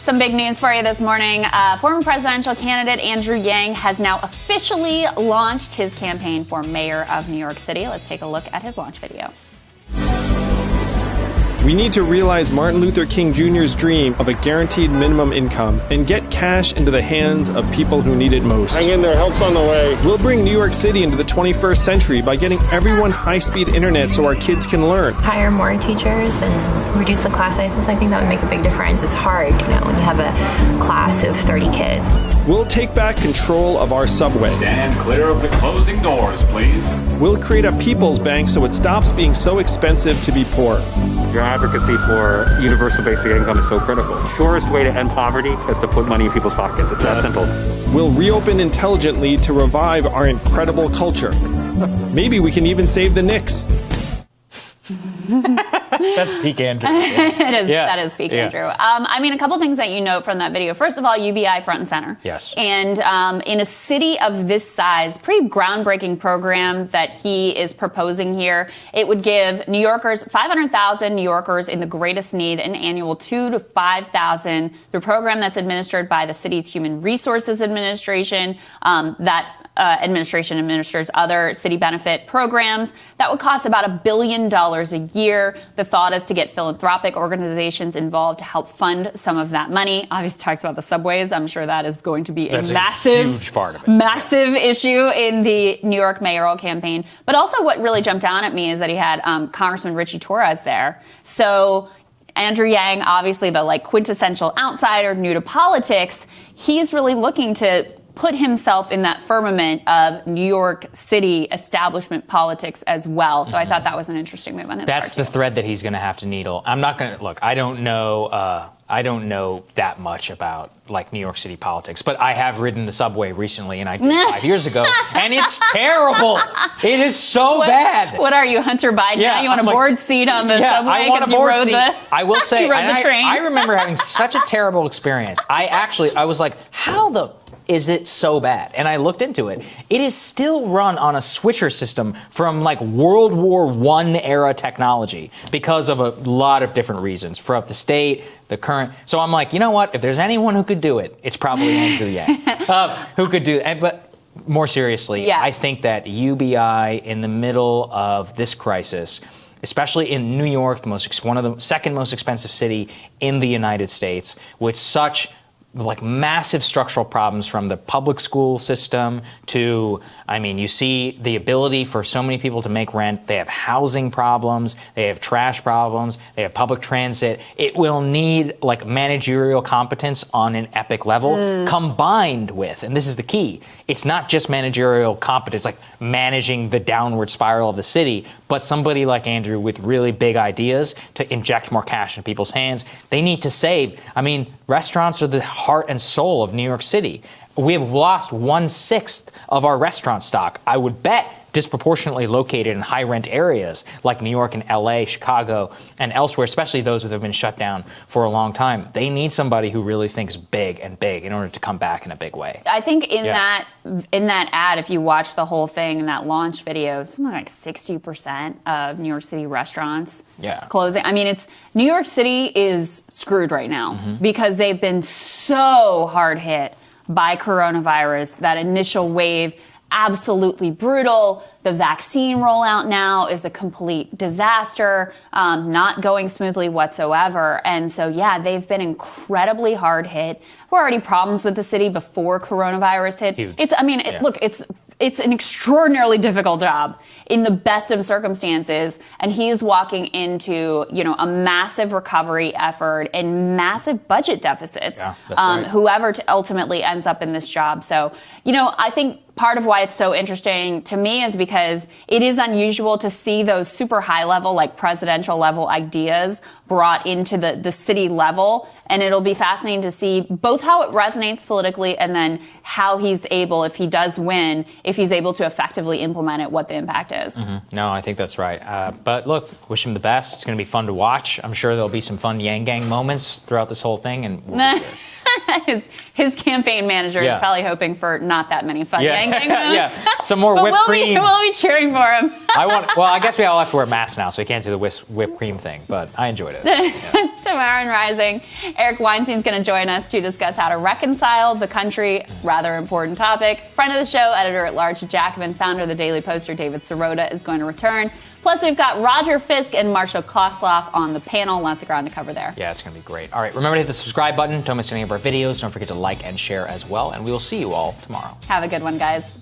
Some big news for you this morning. Former presidential candidate Andrew Yang has now officially launched his campaign for mayor of New York City. Let's take a look at his launch video. We need to realize Martin Luther King Jr.'s dream of a guaranteed minimum income and get cash into the hands of people who need it most. Hang in there, help's on the way. We'll bring New York City into the 21st century by getting everyone high-speed internet so our kids can learn. Hire more teachers and reduce the class sizes. I think that would make a big difference. It's hard, when you have a class of 30 kids. We'll take back control of our subway. Stand clear of the closing doors, please. We'll create a people's bank so it stops being so expensive to be poor. Your advocacy for universal basic income is so critical. The surest way to end poverty is to put money in people's pockets. It's that simple. We'll reopen intelligently to revive our incredible culture. Maybe we can even save the Knicks. That's peak Andrew. That is peak Andrew. A couple things that you note from that video. First of all, UBI front and center. Yes. And in a city of this size, pretty groundbreaking program that he is proposing here. It would give New Yorkers, 500,000 New Yorkers in the greatest need, an annual $2,000 to $5,000 through a program that's administered by the city's Human Resources Administration. Administration administers other city benefit programs that would cost about $1 billion a year. The thought is to get philanthropic organizations involved to help fund some of that money. Obviously talks about the subways. I'm sure that is going to be a huge part of it. Massive issue in the New York mayoral campaign. But also what really jumped out at me is that he had Congressman Richie Torres there. So Andrew Yang, obviously the quintessential outsider, new to politics, he's really looking to put himself in that firmament of New York City establishment politics as well. So I thought that was an interesting move on his part. That's the thread that he's going to have to needle. I'm not going to look. I don't know that much about New York City politics, but I have ridden the subway recently, and I did 5 years ago, and it's terrible. It is so bad. What are you, Hunter Biden? Yeah, you want a board seat on the subway? I want a board seat. I will say, you rode the train. I remember having such a terrible experience. I was like, how the is it so bad? And I looked into it. It is still run on a switcher system from World War I era technology because of a lot of different reasons for the state, the current. So I'm like, you know what? If there's anyone who could do it, it's probably Andrew Yang who could do it. But more seriously, I think that UBI in the middle of this crisis, especially in New York, one of the second most expensive city in the United States, with such massive structural problems from the public school system to, you see the ability for so many people to make rent. They have housing problems. They have trash problems. They have public transit. It will need managerial competence on an epic level combined with, and this is the key, it's not just managerial competence, managing the downward spiral of the city, but somebody like Andrew with really big ideas to inject more cash in people's hands. They need to save. Restaurants are the heart and soul of New York City. We have lost 1/6 of our restaurant stock. I would bet disproportionately located in high rent areas like New York and LA, Chicago, and elsewhere, especially those that have been shut down for a long time. They need somebody who really thinks big and big in order to come back in a big way. I think in that ad, if you watch the whole thing in that launch video, something like 60% of New York City restaurants closing. It's New York City is screwed right now because they've been so hard hit by coronavirus. That initial wave, absolutely brutal. The vaccine rollout now is a complete disaster, not going smoothly whatsoever. And so, they've been incredibly hard hit. There were already problems with the city before coronavirus hit. Huge. It's an extraordinarily difficult job in the best of circumstances. And he's walking into, a massive recovery effort and massive budget deficits. Yeah, that's right. Whoever ultimately ends up in this job. So, I think part of why it's so interesting to me is because it is unusual to see those super high level, presidential level ideas brought into the city level. And it'll be fascinating to see both how it resonates politically and then how he's able, if he does win, if he's able to effectively implement it, what the impact is. No, I think that's right. But look, wish him the best. It's going to be fun to watch. I'm sure there'll be some fun Yang Gang moments throughout this whole thing, and we'll be good. his campaign manager is probably hoping for not that many fun yang bang moments. Some more whipped cream. We'll be cheering for him. I guess we all have to wear masks now, so we can't do the whipped cream thing, but I enjoyed it. Tomorrow in Rising, Eric Weinstein's going to join us to discuss how to reconcile the country. Rather important topic. Friend of the show, editor-at-large Jacobin, founder of the Daily Poster, David Sirota, is going to return. Plus, we've got Roger Fisk and Marshall Kosloff on the panel. Lots of ground to cover there. Yeah, it's going to be great. All right, remember to hit the subscribe button. Don't miss any of our videos. Don't forget to like and share as well. And we will see you all tomorrow. Have a good one, guys.